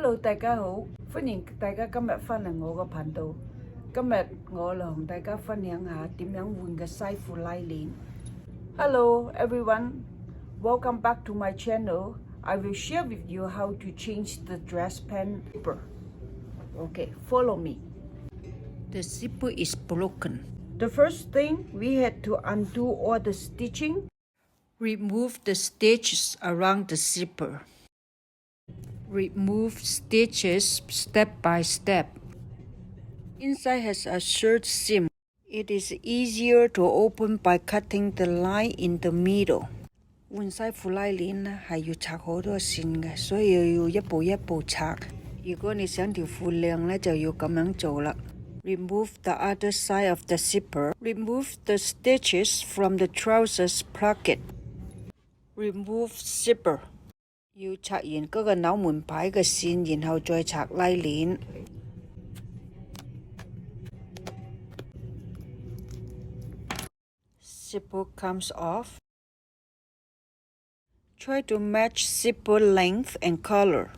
Hello， 大家好，歡迎大家今日返嚟我個頻道。今日我嚟同大家分享下點樣換個西褲拉鏈。Hello everyone, welcome back to my channel. I will share with you how to change the dress pant zipper. Okay, follow me. The zipper is broken. The first thing, we had to undo all the stitching. Remove the stitches around the zipper. Remove stitches step by step. Inside has a short seam. It is easier to open by cutting the line in the middle. 換西褲拉鏈咧係要拆好多線嘅，所以要一步一步拆。如果你想條褲靚咧，就要咁樣做啦。Remove the other side of the zipper. Remove the stitches from the trousers pocket. Remove zipper. 要拆完嗰個扭門牌嘅線，然後再拆拉鏈。Zipper comes off. Try to match zipper length and color.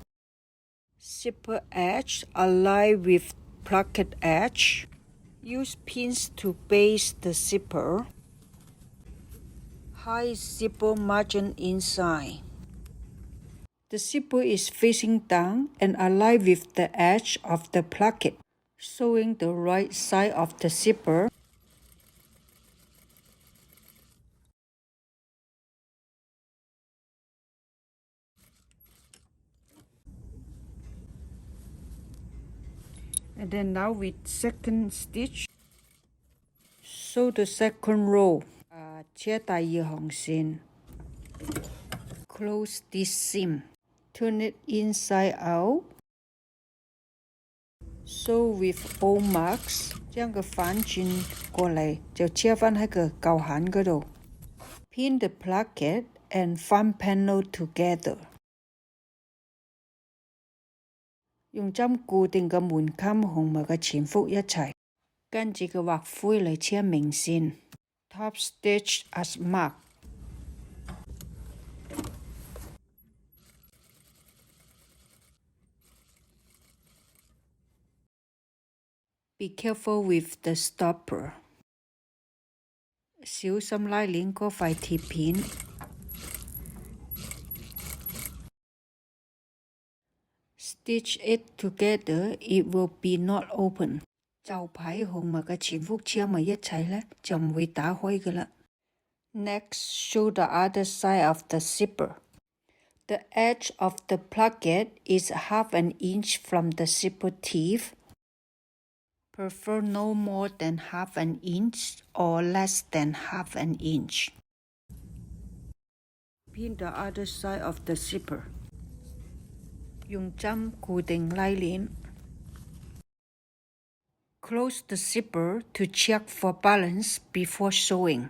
Zipper edge align with pocket edge. Use pins to base the zipper. Hide zipper margin inside. The zipper is facing down and align with the edge of the pocket, showing the right side of the zipper. And then now with second stitch, sew the second row. 車第二行線。Close this seam. Turn it inside out. Sew with O marks. 將佢反轉過嚟，就車返喺個舊痕嗰度。Pin the pocket and front panel together. 用針固定個門襟同埋個前腹一齊，跟住個畫灰嚟車明線。Top stitch as marked. Be careful with the stopper. 小心拉鏈嗰塊鐵片。Stitch it together, it will be not open. 袖牌同埋個前腹車埋一齊呢，就唔會打開㗎啦。Next, show the other side of the zipper. The edge of the pocket is half an inch from the zipper teeth. Prefer no more than half an inch or less than half an inch. Pin the other side of the zipper. 用針固定拉鏈。Close the zipper to check for balance before sewing.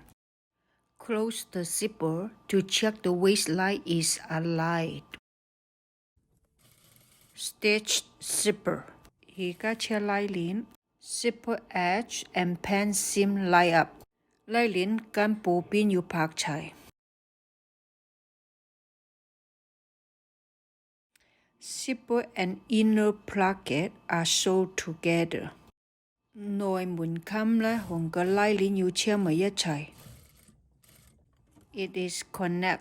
Close the zipper to check the waistline is aligned. Stitch zipper. 而家車拉鏈。Zipper edge and pant seam line up. 拉鏈跟布邊要拍齊。Zipper and inner pocket are sewed together. 內門襟呢同個拉鏈要車埋一齊。It is connect.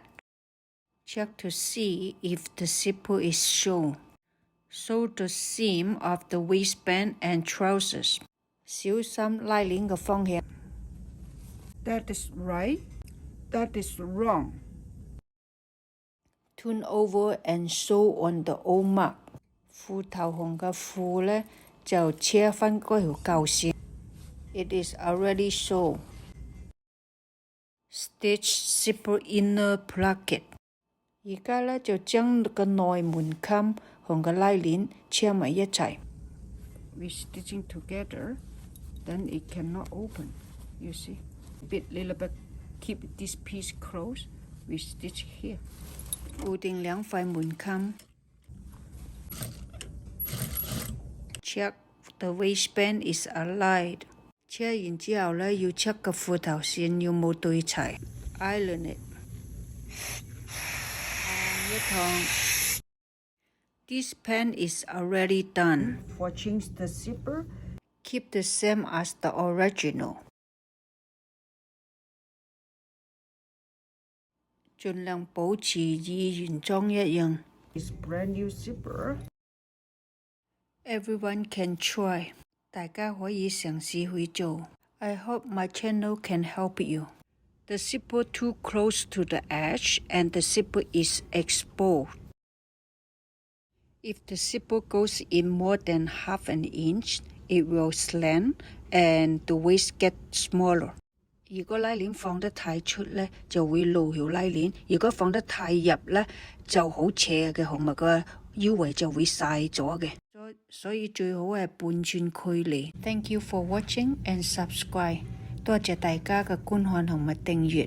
Check to see if the zipper is sewn. Sew the seam of the waistband and trousers. 小心拉鏈嘅方向。That is right. That is wrong. Turn over and sew on the O mark. 褲頭紅嘅褲呢，就車返嗰條舊線。It is already sewn. Stitch zipper inner pocket. 而家呢，就將個內門襟同個拉鏈車埋一齊。We stitching together, then it cannot open. You see, little bit. Keep this piece close. We stitch here. 固定兩塊門襟。Check the waistband is aligned. 車完之後呢，要 check 個褲頭線要冇對齊。Iron it. 一趟。This pant is already done. For change the zipper, keep the same as the original. 盡量保持以原裝一樣。This brand new zipper. Everyone can try. 大家可以嘗試去做。I hope my channel can help you. The zipper too close to the edge and the zipper is exposed. If the zipper goes in more than half an inch, it will slant and the waist gets smaller. 如果拉鏈放得太出呢，就會露條拉鏈；如果放得太入呢，就好斜嘅，同埋個腰圍就會曬咗嘅。所以最好係半寸距離。Thank you for watching and subscribe. 多謝大家嘅觀看同埋訂閱。